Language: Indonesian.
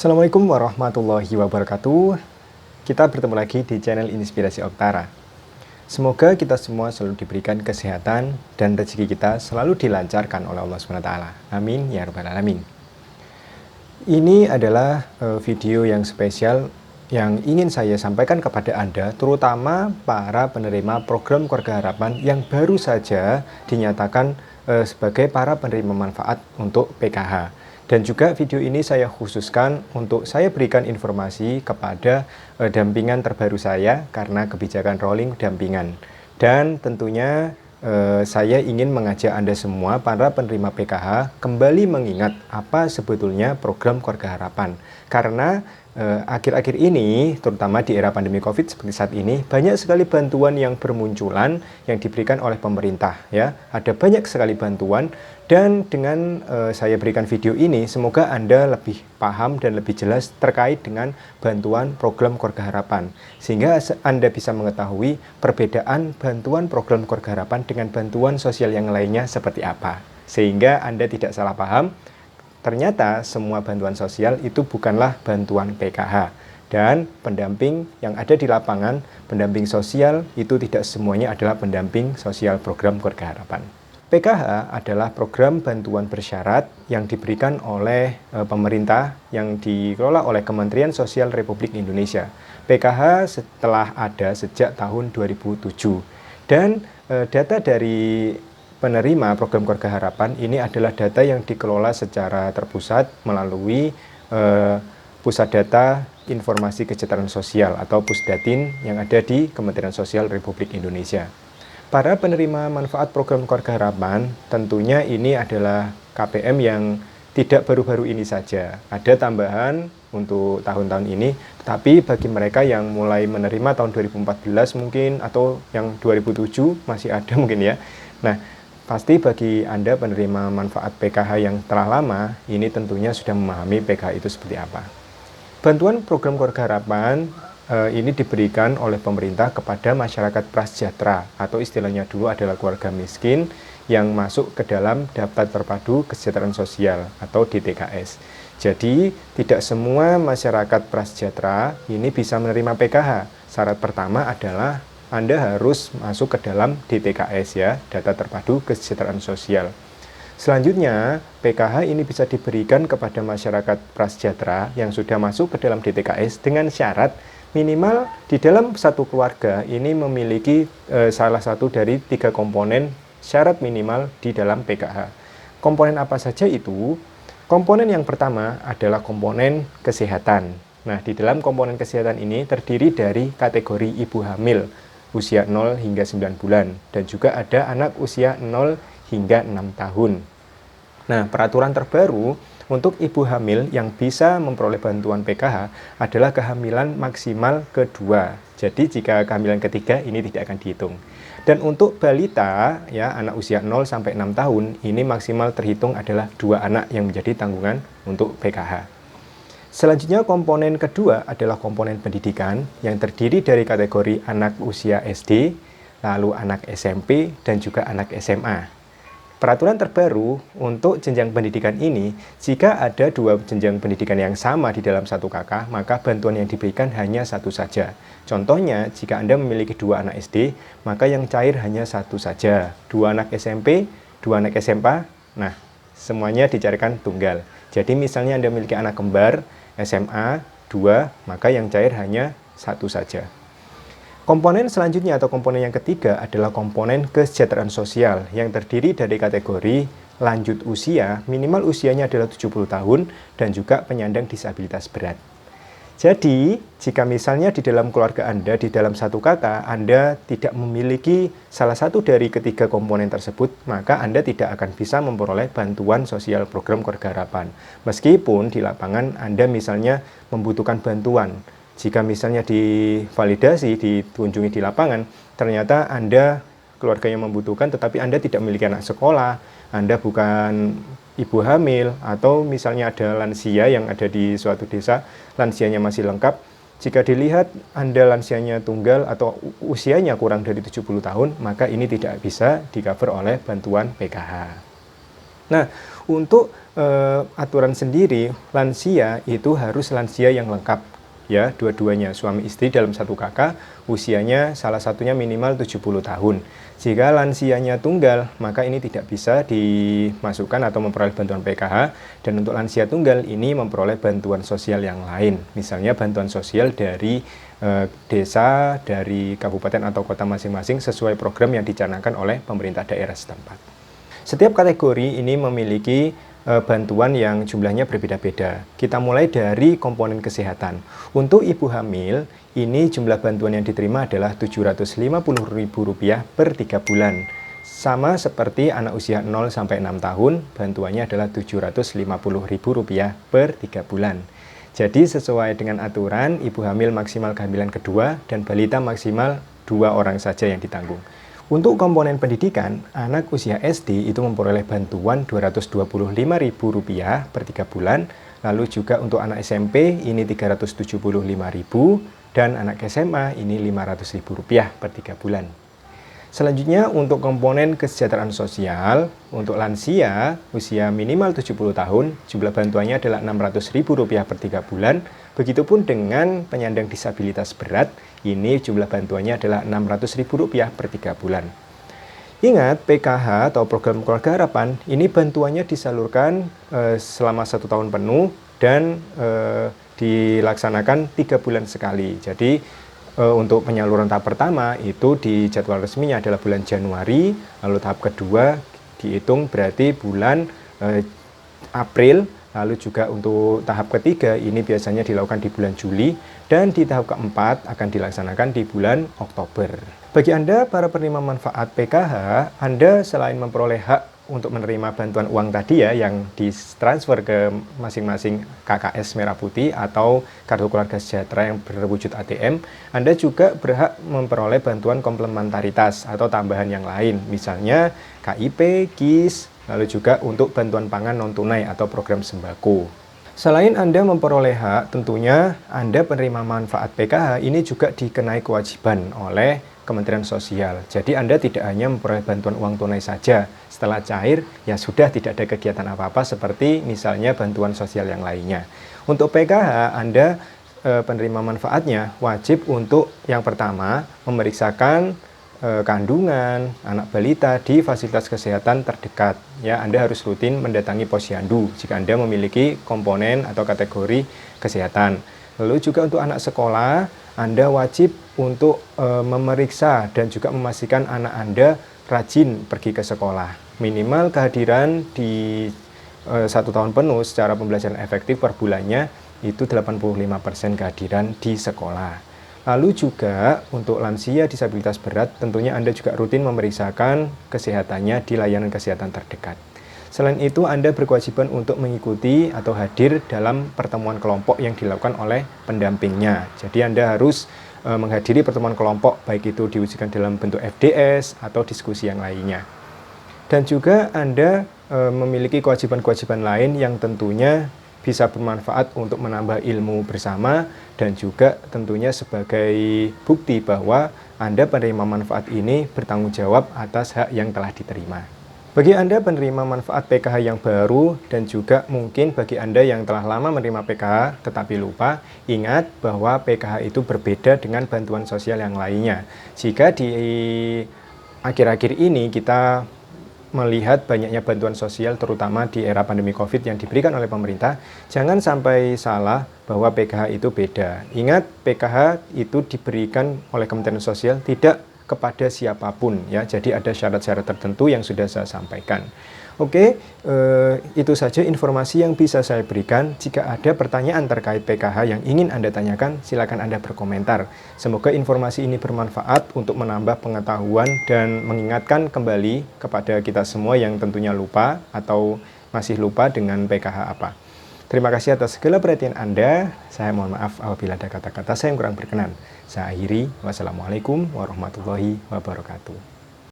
Assalamualaikum warahmatullahi wabarakatuh. Kita bertemu lagi di channel Inspirasi Oktara. Semoga kita semua selalu diberikan kesehatan dan rezeki kita selalu dilancarkan oleh Allah SWT. Amin ya rabbal alamin. Ini adalah video yang spesial yang ingin saya sampaikan kepada Anda, terutama para penerima program Keluarga Harapan yang baru saja dinyatakan sebagai para penerima manfaat untuk PKH. Dan juga video ini saya khususkan untuk saya berikan informasi kepada dampingan terbaru saya karena kebijakan rolling dampingan. Dan tentunya saya ingin mengajak Anda semua para penerima PKH kembali mengingat apa sebetulnya program Keluarga Harapan. Karena akhir-akhir ini, terutama di era pandemi COVID seperti saat ini, banyak sekali bantuan yang bermunculan yang diberikan oleh pemerintah. Ya, ada banyak sekali bantuan, dan dengan saya berikan video ini, semoga Anda lebih paham dan lebih jelas terkait dengan bantuan program Keluarga Harapan, sehingga Anda bisa mengetahui perbedaan bantuan program Keluarga Harapan dengan bantuan sosial yang lainnya seperti apa, sehingga Anda tidak salah paham. Ternyata semua bantuan sosial itu bukanlah bantuan PKH, dan pendamping yang ada di lapangan, pendamping sosial itu tidak semuanya adalah pendamping sosial program Keluarga Harapan. PKH adalah program bantuan bersyarat yang diberikan oleh pemerintah yang dikelola oleh Kementerian Sosial Republik Indonesia. PKH setelah ada sejak tahun 2007, dan data dari penerima program Keluarga Harapan ini adalah data yang dikelola secara terpusat melalui Pusat Data Informasi Kesejahteraan Sosial atau Pusdatin yang ada di Kementerian Sosial Republik Indonesia. Para penerima manfaat program Keluarga Harapan tentunya ini adalah KPM yang tidak baru-baru ini saja. Ada tambahan untuk tahun-tahun ini, tetapi bagi mereka yang mulai menerima tahun 2014 mungkin atau yang 2007 masih ada mungkin ya. Nah, pasti bagi Anda penerima manfaat PKH yang telah lama, ini tentunya sudah memahami PKH itu seperti apa. Bantuan program Keluarga Harapan ini diberikan oleh pemerintah kepada masyarakat prasejahtera, atau istilahnya dulu adalah keluarga miskin yang masuk ke dalam Daftar Terpadu Kesejahteraan Sosial atau DTKS. Jadi, tidak semua masyarakat prasejahtera ini bisa menerima PKH. Syarat pertama adalah Anda harus masuk ke dalam DTKS ya, Data Terpadu Kesejahteraan Sosial. Selanjutnya, PKH ini bisa diberikan kepada masyarakat prasejahtera yang sudah masuk ke dalam DTKS dengan syarat minimal di dalam satu keluarga ini memiliki salah satu dari 3 komponen syarat minimal di dalam PKH. Komponen apa saja itu? Komponen yang pertama adalah komponen kesehatan. Nah, di dalam komponen kesehatan ini terdiri dari kategori ibu hamil usia 0 hingga 9 bulan, dan juga ada anak usia 0 hingga 6 tahun. Nah, peraturan terbaru untuk ibu hamil yang bisa memperoleh bantuan PKH adalah kehamilan maksimal kedua. Jadi jika kehamilan ketiga ini tidak akan dihitung. Dan untuk balita ya, anak usia 0 sampai 6 tahun ini maksimal terhitung adalah 2 anak yang menjadi tanggungan untuk PKH. Selanjutnya komponen kedua adalah komponen pendidikan yang terdiri dari kategori anak usia SD, lalu anak SMP, dan juga anak SMA. Peraturan terbaru untuk jenjang pendidikan ini, jika ada 2 jenjang pendidikan yang sama di dalam satu kakak, maka bantuan yang diberikan hanya satu saja. Contohnya, jika Anda memiliki 2 anak SD, maka yang cair hanya satu saja. 2 anak SMP, 2 anak SMA, nah semuanya dicarikan tunggal. Jadi misalnya Anda memiliki anak kembar, SMA 2, maka yang cair hanya satu saja. Komponen selanjutnya atau komponen yang ketiga adalah komponen kesejahteraan sosial yang terdiri dari kategori lanjut usia, minimal usianya adalah 70 tahun, dan juga penyandang disabilitas berat. Jadi, jika misalnya di dalam keluarga Anda, di dalam satu kakak, Anda tidak memiliki salah satu dari ketiga komponen tersebut, maka Anda tidak akan bisa memperoleh bantuan sosial program Keluarga Harapan. Meskipun di lapangan Anda misalnya membutuhkan bantuan. Jika misalnya divalidasi, dikunjungi di lapangan, ternyata Anda keluarga yang membutuhkan tetapi Anda tidak memiliki anak sekolah, Anda bukan ibu hamil, atau misalnya ada lansia yang ada di suatu desa, lansianya masih lengkap. Jika dilihat Anda lansianya tunggal atau usianya kurang dari 70 tahun, maka ini tidak bisa di-cover oleh bantuan PKH. Nah, untuk aturan sendiri, lansia itu harus lansia yang lengkap, ya, dua-duanya, suami istri dalam satu kakak, usianya salah satunya minimal 70 tahun. Jika lansianya tunggal, maka ini tidak bisa dimasukkan atau memperoleh bantuan PKH, dan untuk lansia tunggal ini memperoleh bantuan sosial yang lain, misalnya bantuan sosial dari desa, dari kabupaten atau kota masing-masing sesuai program yang dicanangkan oleh pemerintah daerah setempat. Setiap kategori ini memiliki bantuan yang jumlahnya berbeda-beda. Kita mulai dari komponen kesehatan. Untuk ibu hamil, ini jumlah bantuan yang diterima adalah Rp750.000 per 3 bulan. Sama seperti anak usia 0 sampai 6 tahun, bantuannya adalah Rp750.000 per 3 bulan. Jadi sesuai dengan aturan, ibu hamil maksimal kehamilan kedua dan balita maksimal 2 orang saja yang ditanggung. Untuk komponen pendidikan, anak usia SD itu memperoleh bantuan Rp225.000 per 3 bulan, lalu juga untuk anak SMP ini Rp375.000 dan anak SMA ini Rp500.000 per 3 bulan. Selanjutnya untuk komponen kesejahteraan sosial, untuk lansia usia minimal 70 tahun, jumlah bantuannya adalah Rp600.000 per 3 bulan. Begitupun dengan penyandang disabilitas berat, ini jumlah bantuannya adalah Rp600.000 per 3 bulan. Ingat, PKH atau program keluarga harapan, ini bantuannya disalurkan selama 1 tahun penuh dan dilaksanakan 3 bulan sekali. Jadi untuk penyaluran tahap pertama itu di jadwal resminya adalah bulan Januari, lalu tahap kedua dihitung berarti bulan April, lalu juga untuk tahap ketiga ini biasanya dilakukan di bulan Juli, dan di tahap keempat akan dilaksanakan di bulan Oktober. Bagi Anda para penerima manfaat PKH, Anda selain memperoleh hak untuk menerima bantuan uang tadi ya, yang ditransfer ke masing-masing KKS Merah Putih atau Kartu Keluarga Sejahtera yang berwujud ATM, Anda juga berhak memperoleh bantuan komplementaritas atau tambahan yang lain, misalnya KIP, KIS, lalu juga untuk bantuan pangan non-tunai atau program sembako. Selain Anda memperoleh hak, tentunya Anda penerima manfaat PKH ini juga dikenai kewajiban oleh Kementerian Sosial. Jadi Anda tidak hanya memperoleh bantuan uang tunai saja, setelah cair ya sudah tidak ada kegiatan apa-apa seperti misalnya bantuan sosial yang lainnya. Untuk PKH, Anda penerima manfaatnya wajib untuk yang pertama memeriksakan kandungan anak balita di fasilitas kesehatan terdekat. Ya, Anda harus rutin mendatangi posyandu jika Anda memiliki komponen atau kategori kesehatan. Lalu juga untuk anak sekolah, Anda wajib untuk memeriksa dan juga memastikan anak Anda rajin pergi ke sekolah. Minimal kehadiran di 1 tahun penuh secara pembelajaran efektif per bulannya itu 85% kehadiran di sekolah. Lalu juga untuk lansia disabilitas berat, tentunya Anda juga rutin memeriksakan kesehatannya di layanan kesehatan terdekat. Selain itu, Anda berkewajiban untuk mengikuti atau hadir dalam pertemuan kelompok yang dilakukan oleh pendampingnya. Jadi Anda harus menghadiri pertemuan kelompok, baik itu diwujudkan dalam bentuk FDS atau diskusi yang lainnya. Dan juga Anda memiliki kewajiban-kewajiban lain yang tentunya bisa bermanfaat untuk menambah ilmu bersama dan juga tentunya sebagai bukti bahwa Anda penerima manfaat ini bertanggung jawab atas hak yang telah diterima. Bagi Anda penerima manfaat PKH yang baru dan juga mungkin bagi Anda yang telah lama menerima PKH tetapi lupa, ingat bahwa PKH itu berbeda dengan bantuan sosial yang lainnya. Jika di akhir-akhir ini kita melihat banyaknya bantuan sosial terutama di era pandemi COVID yang diberikan oleh pemerintah, jangan sampai salah bahwa PKH itu beda. Ingat, PKH itu diberikan oleh Kementerian Sosial tidak kepada siapapun ya. Jadi ada syarat-syarat tertentu yang sudah saya sampaikan. Oke, itu saja informasi yang bisa saya berikan. Jika ada pertanyaan terkait PKH yang ingin Anda tanyakan, silakan Anda berkomentar. Semoga informasi ini bermanfaat untuk menambah pengetahuan dan mengingatkan kembali kepada kita semua yang tentunya lupa atau masih lupa dengan PKH apa. Terima kasih atas segala perhatian Anda. Saya mohon maaf apabila ada kata-kata saya yang kurang berkenan. Saya akhiri. Wassalamualaikum warahmatullahi wabarakatuh.